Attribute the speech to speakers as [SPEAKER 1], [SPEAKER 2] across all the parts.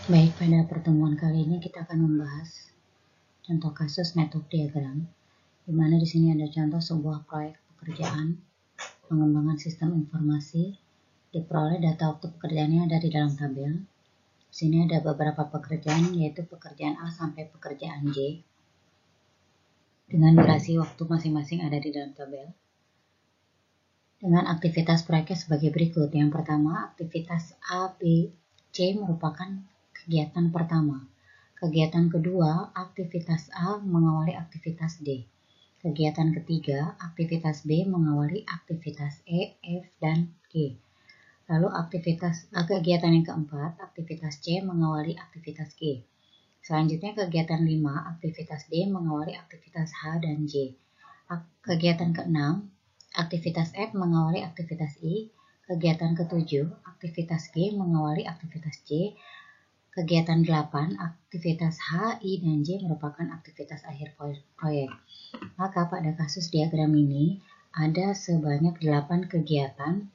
[SPEAKER 1] Baik, pada pertemuan kali ini kita akan membahas contoh kasus network diagram, di mana di sini ada contoh sebuah proyek pekerjaan pengembangan sistem informasi. Diperoleh data waktu pekerjaannya dari dalam tabel. Di sini ada beberapa pekerjaan, yaitu pekerjaan A sampai pekerjaan J, dengan durasi waktu masing-masing ada di dalam tabel. Dengan aktivitas proyeknya sebagai berikut. Yang pertama, aktivitas A, B, C merupakan kegiatan pertama. Kegiatan kedua, aktivitas A mengawali aktivitas D. Kegiatan ketiga, aktivitas B mengawali aktivitas E, F, dan G. Lalu kegiatan yang keempat, aktivitas C mengawali aktivitas G. Selanjutnya kegiatan 5, aktivitas D mengawali aktivitas H dan J. Kegiatan keenam, aktivitas F mengawali aktivitas I. Kegiatan ketujuh, aktivitas G mengawali aktivitas J. Kegiatan 8, aktivitas H, I, dan J merupakan aktivitas akhir proyek. Maka pada kasus diagram ini ada sebanyak 8 kegiatan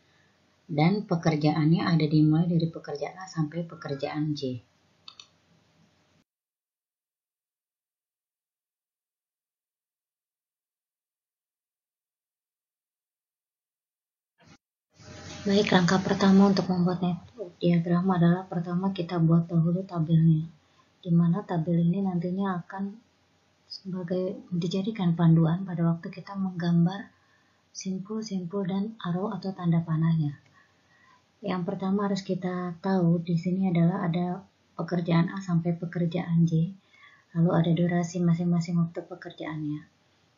[SPEAKER 1] dan pekerjaannya ada dimulai dari pekerjaan A sampai pekerjaan J. Baik, langkah pertama untuk membuat network diagram adalah pertama kita buat dahulu tabelnya, di mana tabel ini nantinya akan dijadikan panduan pada waktu kita menggambar simpul-simpul dan arrow atau tanda panahnya. Yang pertama harus kita tahu di sini adalah ada pekerjaan A sampai pekerjaan J, lalu ada durasi masing-masing waktu pekerjaannya,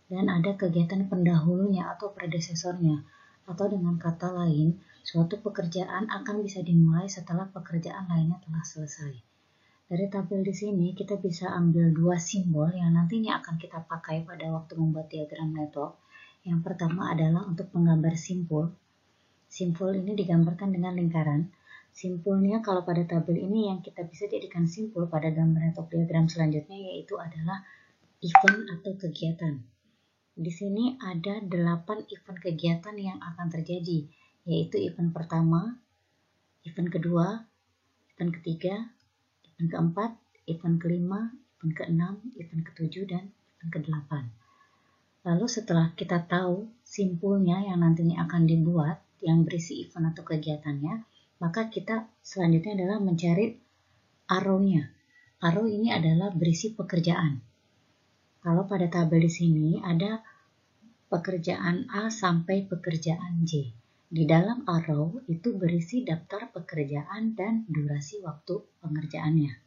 [SPEAKER 1] dan ada kegiatan pendahulunya atau predesesornya, atau dengan kata lain, suatu pekerjaan akan bisa dimulai setelah pekerjaan lainnya telah selesai. Dari tabel di sini kita bisa ambil dua simbol yang nantinya akan kita pakai pada waktu membuat diagram network. Yang pertama adalah untuk menggambar simpul. Simpul ini digambarkan dengan lingkaran. Simpulnya kalau pada tabel ini yang kita bisa jadikan simpul pada gambar network diagram selanjutnya yaitu adalah event atau kegiatan. Di sini ada 8 event kegiatan yang akan terjadi, yaitu event pertama, event kedua, event ketiga, event keempat, event kelima, event keenam, event ketujuh, dan event kedelapan. Lalu setelah kita tahu simpulnya yang nantinya akan dibuat, yang berisi event atau kegiatannya, maka kita selanjutnya adalah mencari arrow-nya. Arrow ini adalah berisi pekerjaan. Kalau pada tabel di sini ada pekerjaan A sampai pekerjaan J. Di dalam arrow itu berisi daftar pekerjaan dan durasi waktu pengerjaannya.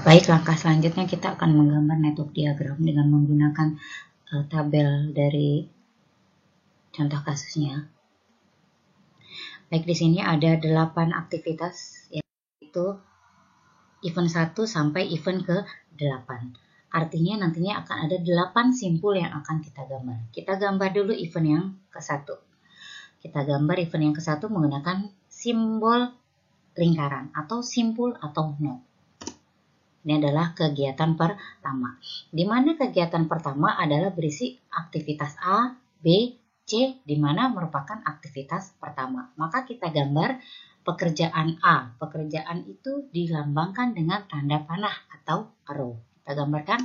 [SPEAKER 1] Baik, langkah selanjutnya kita akan menggambar network diagram dengan menggunakan tabel dari contoh kasusnya. Baik, di sini ada 8 aktivitas, yaitu event 1 sampai event ke-8. Artinya nantinya akan ada 8 simpul yang akan kita gambar. Kita gambar dulu event yang ke-1. Kita gambar event yang ke-1 menggunakan simbol lingkaran atau simpul atau node. Ini adalah kegiatan pertama. Di mana kegiatan pertama adalah berisi aktivitas A, B, C, di mana merupakan aktivitas pertama. Maka kita gambar pekerjaan A. Pekerjaan itu dilambangkan dengan tanda panah atau arrow. Kita gambarkan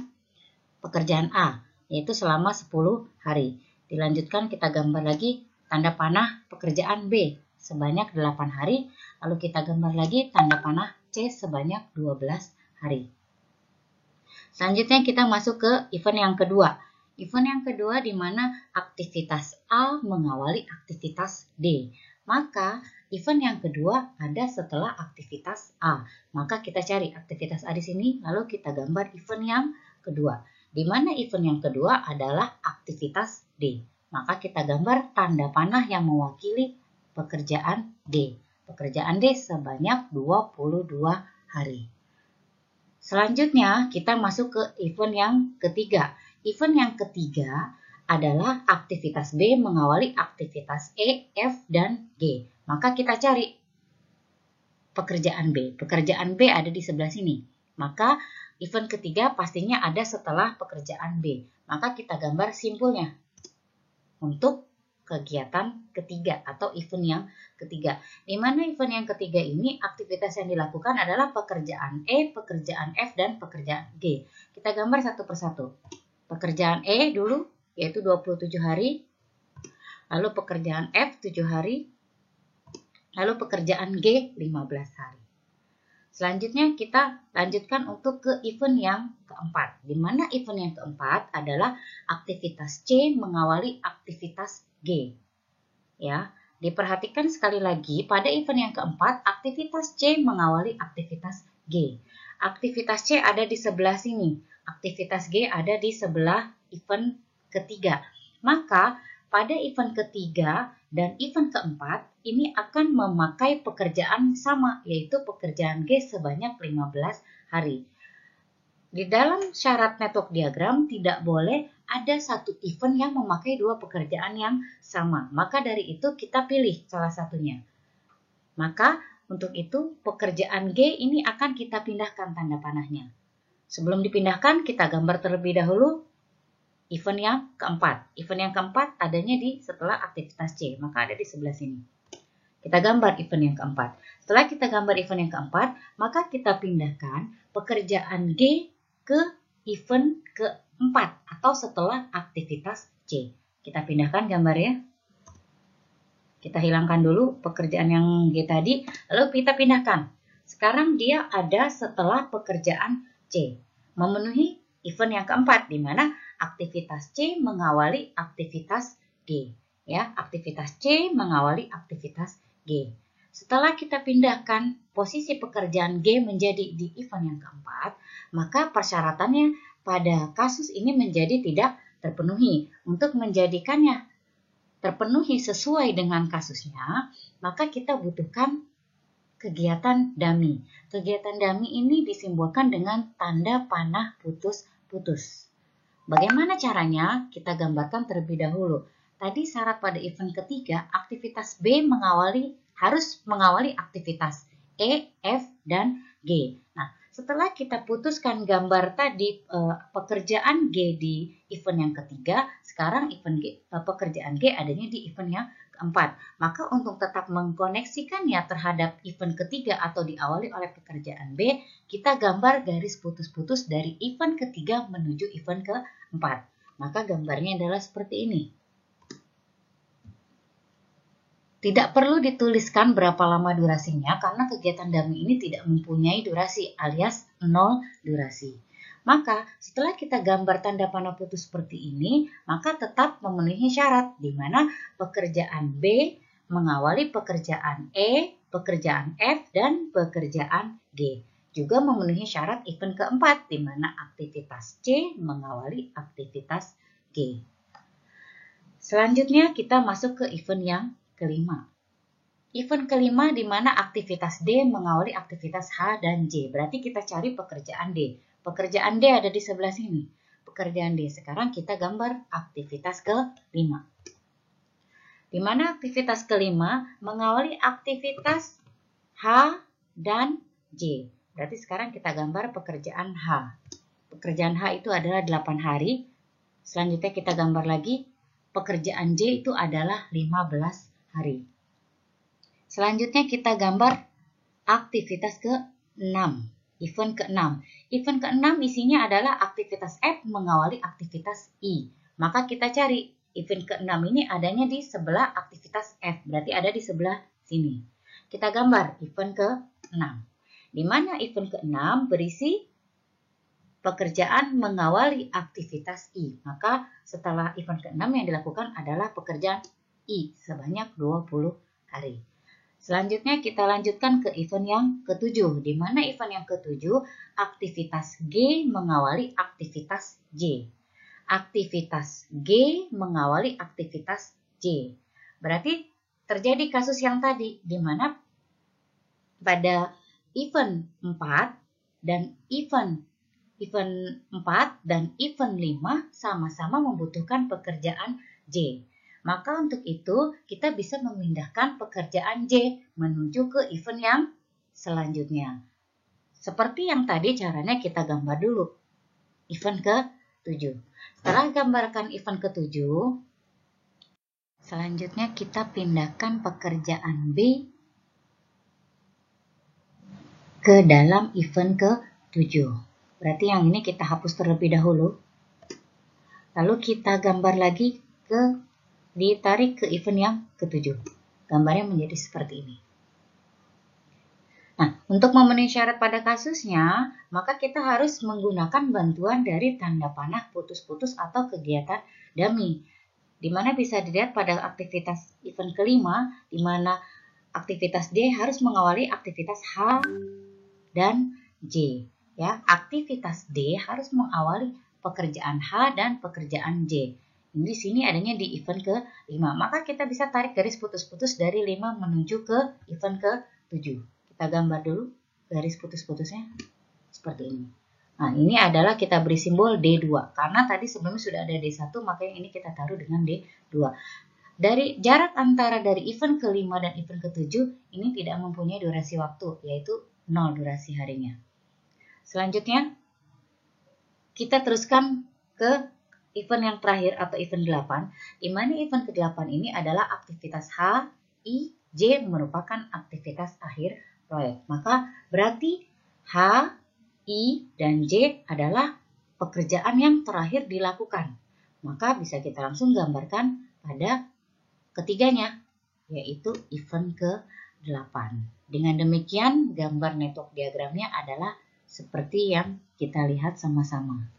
[SPEAKER 1] pekerjaan A, yaitu selama 10 hari. Dilanjutkan kita gambar lagi tanda panah pekerjaan B sebanyak 8 hari. Lalu kita gambar lagi tanda panah C sebanyak 12 hari. Selanjutnya kita masuk ke event yang kedua. Event yang kedua di mana aktivitas A mengawali aktivitas D. Maka event yang kedua ada setelah aktivitas A. Maka kita cari aktivitas A di sini, lalu kita gambar event yang kedua. Di mana event yang kedua adalah aktivitas D. Maka kita gambar tanda panah yang mewakili pekerjaan D. Pekerjaan D sebanyak 22 hari. Selanjutnya kita masuk ke event yang ketiga. Event yang ketiga adalah aktivitas B mengawali aktivitas E, F, dan G. Maka kita cari pekerjaan B. Pekerjaan B ada di sebelah sini. Maka event ketiga pastinya ada setelah pekerjaan B. Maka kita gambar simpulnya untuk kegiatan ketiga atau event yang ketiga. Di mana event yang ketiga ini aktivitas yang dilakukan adalah pekerjaan E, pekerjaan F, dan pekerjaan G. Kita gambar satu persatu. Pekerjaan E dulu, yaitu 27 hari. Lalu pekerjaan F 7 hari. Lalu pekerjaan G 15 hari. Selanjutnya kita lanjutkan untuk ke event yang keempat. Di mana event yang keempat adalah aktivitas C mengawali aktivitas G. Ya, diperhatikan sekali lagi pada event yang keempat, aktivitas C mengawali aktivitas G. Aktivitas C ada di sebelah sini. Aktivitas G ada di sebelah event ketiga. Maka pada event ketiga dan event keempat ini akan memakai pekerjaan sama, yaitu pekerjaan G sebanyak 15 hari. Di dalam syarat network diagram tidak boleh ada satu event yang memakai dua pekerjaan yang sama. Maka dari itu kita pilih salah satunya. Maka untuk itu pekerjaan G ini akan kita pindahkan tanda panahnya. Sebelum dipindahkan kita gambar terlebih dahulu event yang keempat. Event yang keempat adanya di setelah aktivitas C, maka ada di sebelah sini. Kita gambar event yang keempat. Setelah kita gambar event yang keempat, maka kita pindahkan pekerjaan G ke event keempat atau setelah aktivitas C. Kita pindahkan gambarnya. Kita hilangkan dulu pekerjaan yang G tadi, lalu kita pindahkan. Sekarang dia ada setelah pekerjaan C. Memenuhi event yang keempat, di mana aktivitas C mengawali aktivitas G. Ya, aktivitas C mengawali aktivitas G. Setelah kita pindahkan posisi pekerjaan G menjadi di event yang keempat, maka persyaratannya pada kasus ini menjadi tidak terpenuhi. Untuk menjadikannya terpenuhi sesuai dengan kasusnya, maka kita butuhkan kegiatan dummy. Kegiatan dummy ini disimbolkan dengan tanda panah putus-putus. Bagaimana caranya? Kita gambarkan terlebih dahulu. Tadi syarat pada event ketiga, aktivitas B harus mengawali aktivitas E, F, dan G. Nah, setelah kita putuskan gambar tadi pekerjaan G di event yang ketiga, sekarang pekerjaan G adanya di event yang keempat. Maka untuk tetap mengkoneksikannya terhadap event ketiga atau diawali oleh pekerjaan B, kita gambar garis putus-putus dari event ketiga menuju event keempat. Maka gambarnya adalah seperti ini. Tidak perlu dituliskan berapa lama durasinya karena kegiatan dummy ini tidak mempunyai durasi alias 0 durasi. Maka setelah kita gambar tanda panah putus seperti ini, maka tetap memenuhi syarat di mana pekerjaan B mengawali pekerjaan E, pekerjaan F, dan pekerjaan G. Juga memenuhi syarat event keempat di mana aktivitas C mengawali aktivitas G. Selanjutnya kita masuk ke event yang kelima. Event kelima di mana aktivitas D mengawali aktivitas H dan J. Berarti kita cari pekerjaan D. Pekerjaan D ada di sebelah sini. Pekerjaan D. Sekarang kita gambar aktivitas kelima. Di mana aktivitas kelima mengawali aktivitas H dan J. Berarti sekarang kita gambar pekerjaan H. Pekerjaan H itu adalah 8 hari. Selanjutnya kita gambar lagi. Pekerjaan J itu adalah 15 hari. Selanjutnya kita gambar aktivitas ke-6, event ke-6. Event ke-6 isinya adalah aktivitas F mengawali aktivitas I. Maka kita cari event ke-6 ini adanya di sebelah aktivitas F, berarti ada di sebelah sini. Kita gambar event ke-6. Di mana event ke-6 berisi pekerjaan mengawali aktivitas I. Maka setelah event ke-6 yang dilakukan adalah pekerjaan I sebanyak 20 hari. Selanjutnya kita lanjutkan ke event yang ke-7. Di mana event yang ke-7 aktivitas G mengawali aktivitas J. Aktivitas G mengawali aktivitas J. Berarti terjadi kasus yang tadi di mana pada event 4 dan event 4 dan event 5 sama-sama membutuhkan pekerjaan J. Maka untuk itu kita bisa memindahkan pekerjaan J menuju ke event yang selanjutnya. Seperti yang tadi caranya kita gambar dulu event ke-7. Setelah gambarkan event ke-7, selanjutnya kita pindahkan pekerjaan B ke dalam event ke-7. Berarti yang ini kita hapus terlebih dahulu. Lalu kita gambar lagi ditarik ke event yang ke-7. Gambarnya menjadi seperti ini. Nah, untuk memenuhi syarat pada kasusnya, maka kita harus menggunakan bantuan dari tanda panah putus-putus atau kegiatan dummy. Di mana bisa dilihat pada aktivitas event kelima, di mana aktivitas D harus mengawali aktivitas H dan J. Ya, aktivitas D harus mengawali pekerjaan H dan pekerjaan J. Di sini adanya di event ke-5. Maka kita bisa tarik garis putus-putus dari 5 menuju ke event ke-7. Kita gambar dulu garis putus-putusnya seperti ini. Nah, ini adalah kita beri simbol D2. Karena tadi sebelumnya sudah ada D1, makanya ini kita taruh dengan D2. Dari jarak antara dari event ke-5 dan event ke-7, ini tidak mempunyai durasi waktu, yaitu 0 durasi harinya. Selanjutnya, kita teruskan ke event yang terakhir atau event 8, di mana event ke-8 ini adalah aktivitas H, I, J merupakan aktivitas akhir proyek. Maka berarti H, I, dan J adalah pekerjaan yang terakhir dilakukan. Maka bisa kita langsung gambarkan pada ketiganya, yaitu event ke-8. Dengan demikian, gambar network diagramnya adalah seperti yang kita lihat sama-sama.